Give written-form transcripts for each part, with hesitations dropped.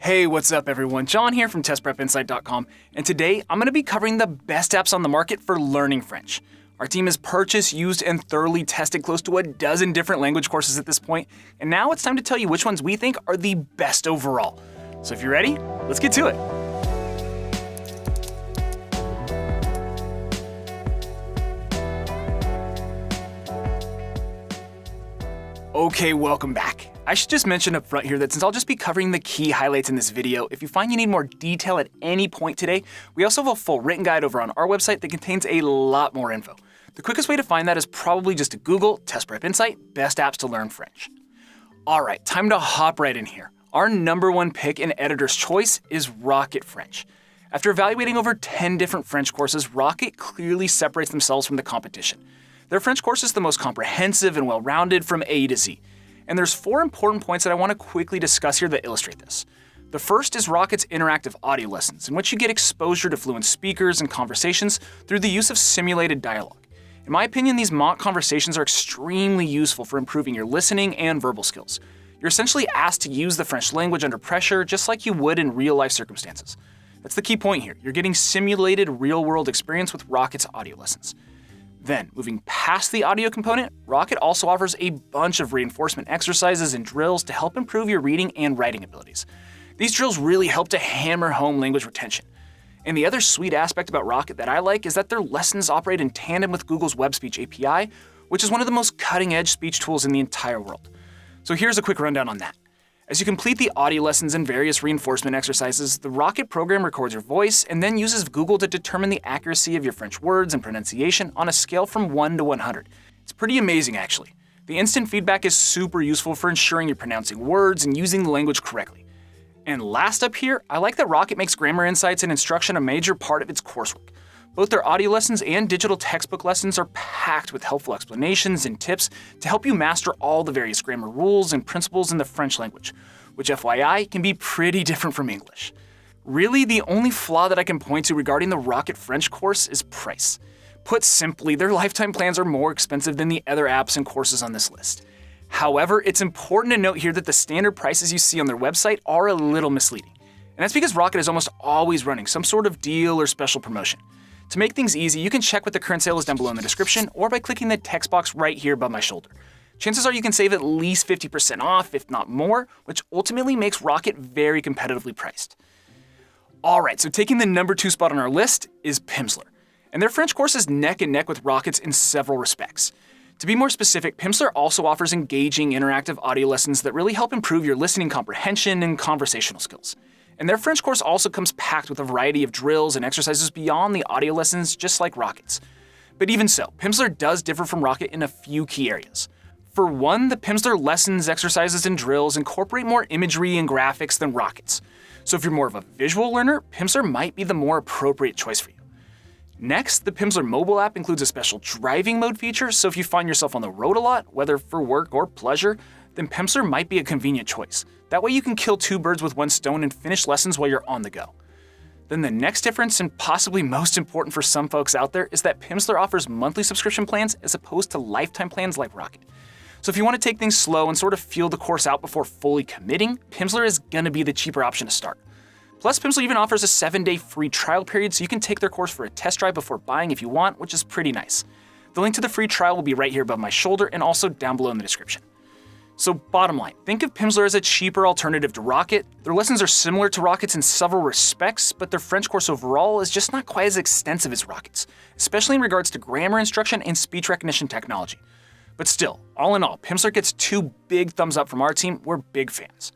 Hey, what's up everyone? John here from TestPrepInsight.com, and today I'm going to be covering the best apps on the market for learning French. Our team has purchased, used, and thoroughly tested close to a dozen different language courses at this point, and now it's time to tell you which ones we think are the best overall. So if you're ready, let's get to it. Okay, welcome back. I should just mention up front here that since I'll just be covering the key highlights in this video, if you find you need more detail at any point today, we also have a full written guide over on our website that contains a lot more info. The quickest way to find that is probably just to Google Test Prep Insight, best apps to learn French. All right, time to hop right in here. Our number one pick in Editor's Choice is Rocket French. After evaluating over 10 different French courses, Rocket clearly separates themselves from the competition. Their French course is the most comprehensive and well-rounded from A to Z. And there's 4 important points that I want to quickly discuss here that illustrate this. The first is Rocket's interactive audio lessons, in which you get exposure to fluent speakers and conversations through the use of simulated dialogue. In my opinion, these mock conversations are extremely useful for improving your listening and verbal skills. You're essentially asked to use the French language under pressure just like you would in real-life circumstances. That's the key point here. You're getting simulated real-world experience with Rocket's audio lessons. Then, moving past the audio component, Rocket also offers a bunch of reinforcement exercises and drills to help improve your reading and writing abilities. These drills really help to hammer home language retention. And the other sweet aspect about Rocket that I like is that their lessons operate in tandem with Google's Web Speech API, which is one of the most cutting-edge speech tools in the entire world. So here's a quick rundown on that. As you complete the audio lessons and various reinforcement exercises, the Rocket program records your voice and then uses Google to determine the accuracy of your French words and pronunciation on a scale from 1 to 100. It's pretty amazing, actually. The instant feedback is super useful for ensuring you're pronouncing words and using the language correctly. And last up here, I like that Rocket makes grammar insights and instruction a major part of its coursework. Both their audio lessons and digital textbook lessons are packed with helpful explanations and tips to help you master all the various grammar rules and principles in the French language, which FYI can be pretty different from English. Really, the only flaw that I can point to regarding the Rocket French course is price. Put simply, their lifetime plans are more expensive than the other apps and courses on this list. However, it's important to note here that the standard prices you see on their website are a little misleading. And that's because Rocket is almost always running some sort of deal or special promotion. To make things easy, you can check what the current sale is down below in the description or by clicking the text box right here above my shoulder. Chances are you can save at least 50% off, if not more, which ultimately makes Rocket very competitively priced. Alright, so taking the number 2 spot on our list is Pimsleur. And their French course is neck and neck with Rocket's in several respects. To be more specific, Pimsleur also offers engaging interactive audio lessons that really help improve your listening comprehension and conversational skills. And their French course also comes packed with a variety of drills and exercises beyond the audio lessons, just like Rocket's. But even so, Pimsleur does differ from Rocket in a few key areas. For one, the Pimsleur lessons, exercises, and drills incorporate more imagery and graphics than Rocket's. So if you're more of a visual learner, Pimsleur might be the more appropriate choice for you. Next, the Pimsleur mobile app includes a special driving mode feature, so if you find yourself on the road a lot, whether for work or pleasure, then Pimsleur might be a convenient choice. That way you can kill 2 birds with 1 stone and finish lessons while you're on the go. Then the next difference, and possibly most important for some folks out there, is that Pimsleur offers monthly subscription plans as opposed to lifetime plans like Rocket. So if you want to take things slow and sort of feel the course out before fully committing, Pimsleur is going to be the cheaper option to start. Plus, Pimsleur even offers a 7-day free trial period, so you can take their course for a test drive before buying if you want, which is pretty nice. The link to the free trial will be right here above my shoulder and also down below in the description. So bottom line, think of Pimsleur as a cheaper alternative to Rocket. Their lessons are similar to Rocket's in several respects, but their French course overall is just not quite as extensive as Rocket's, especially in regards to grammar instruction and speech recognition technology. But still, all in all, Pimsleur gets 2 big thumbs up from our team. We're big fans.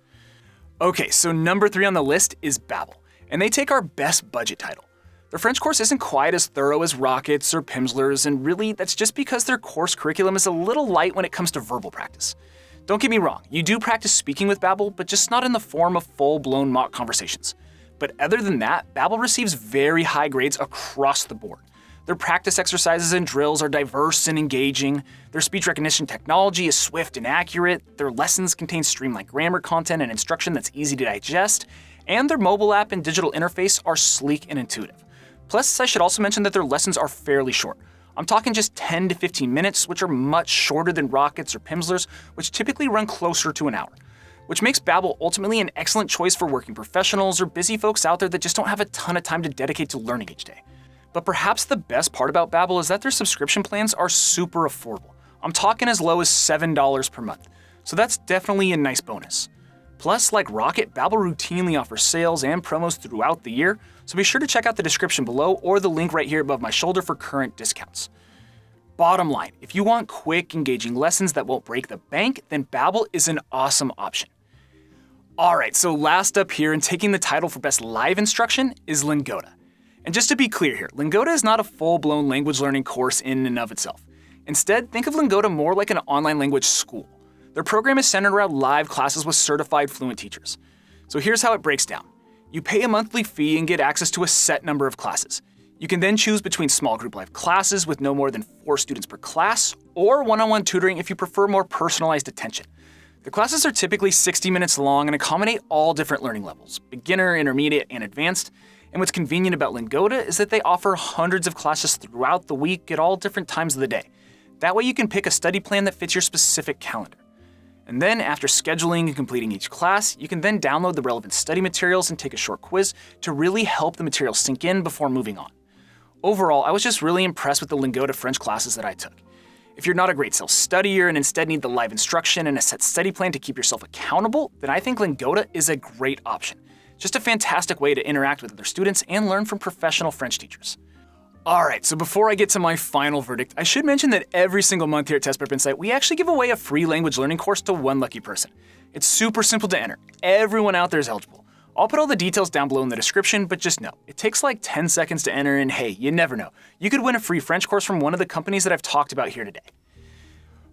Okay, so number 3 on the list is Babbel, and they take our best budget title. Their French course isn't quite as thorough as Rocket's or Pimsleur's, and really that's just because their course curriculum is a little light when it comes to verbal practice. Don't get me wrong, you do practice speaking with Babbel, but just not in the form of full-blown mock conversations. But other than that, Babbel receives very high grades across the board. Their practice exercises and drills are diverse and engaging, their speech recognition technology is swift and accurate, their lessons contain streamlined grammar content and instruction that's easy to digest, and their mobile app and digital interface are sleek and intuitive. Plus, I should also mention that their lessons are fairly short. I'm talking just 10 to 15 minutes, which are much shorter than Rocket's or Pimsleur's, which typically run closer to an hour. which makes Babbel ultimately an excellent choice for working professionals or busy folks out there that just don't have a ton of time to dedicate to learning each day. But perhaps the best part about Babbel is that their subscription plans are super affordable. I'm talking as low as $7 per month, so that's definitely a nice bonus. Plus, like Rocket, Babbel routinely offers sales and promos throughout the year, so be sure to check out the description below or the link right here above my shoulder for current discounts. Bottom line, if you want quick, engaging lessons that won't break the bank, then Babbel is an awesome option. Alright, so last up here and taking the title for best live instruction is Lingoda. And just to be clear here, Lingoda is not a full-blown language learning course in and of itself. Instead, think of Lingoda more like an online language school. Their program is centered around live classes with certified fluent teachers. So here's how it breaks down. You pay a monthly fee and get access to a set number of classes. You can then choose between small group live classes with no more than 4 students per class, or one-on-one tutoring if you prefer more personalized attention. The classes are typically 60 minutes long and accommodate all different learning levels, beginner, intermediate, and advanced. And what's convenient about Lingoda is that they offer hundreds of classes throughout the week at all different times of the day. That way you can pick a study plan that fits your specific calendar. And then after scheduling and completing each class, you can then download the relevant study materials and take a short quiz to really help the material sink in before moving on. Overall, I was just really impressed with the Lingoda French classes that I took. If you're not a great self-studier and instead need the live instruction and a set study plan to keep yourself accountable, then I think Lingoda is a great option. Just a fantastic way to interact with other students and learn from professional French teachers. Alright, so before I get to my final verdict, I should mention that every single month here at Test Prep Insight, we actually give away a free language learning course to one lucky person. It's super simple to enter. Everyone out there is eligible. I'll put all the details down below in the description, but just know, it takes like 10 seconds to enter and hey, you never know. You could win a free French course from one of the companies that I've talked about here today.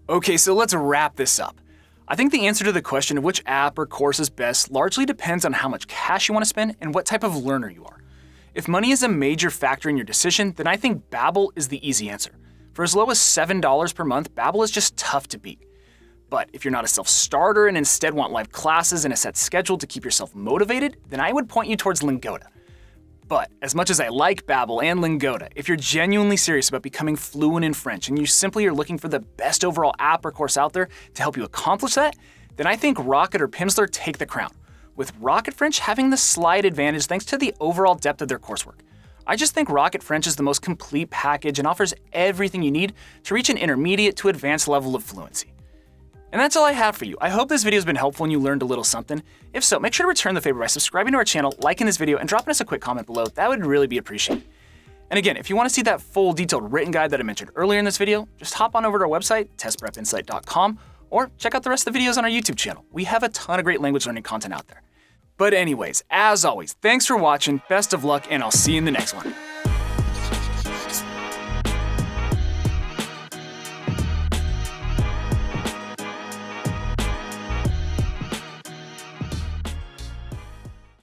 Okay, so let's wrap this up. I think the answer to the question of which app or course is best largely depends on how much cash you want to spend and what type of learner you are. If money is a major factor in your decision, then I think Babbel is the easy answer. For as low as $7 per month, Babbel is just tough to beat. But if you're not a self-starter and instead want live classes and a set schedule to keep yourself motivated, then I would point you towards Lingoda. But as much as I like Babbel and Lingoda, if you're genuinely serious about becoming fluent in French and you simply are looking for the best overall app or course out there to help you accomplish that, then I think Rocket or Pimsleur take the crown, with Rocket French having the slight advantage thanks to the overall depth of their coursework. I just think Rocket French is the most complete package and offers everything you need to reach an intermediate to advanced level of fluency. And that's all I have for you. I hope this video has been helpful and you learned a little something. If so, make sure to return the favor by subscribing to our channel, liking this video, and dropping us a quick comment below. That would really be appreciated. And again, if you want to see that full detailed written guide that I mentioned earlier in this video, just hop on over to our website, testprepinsight.com, or check out the rest of the videos on our YouTube channel. We have a ton of great language learning content out there. But anyways, as always, thanks for watching, best of luck, and I'll see you in the next one.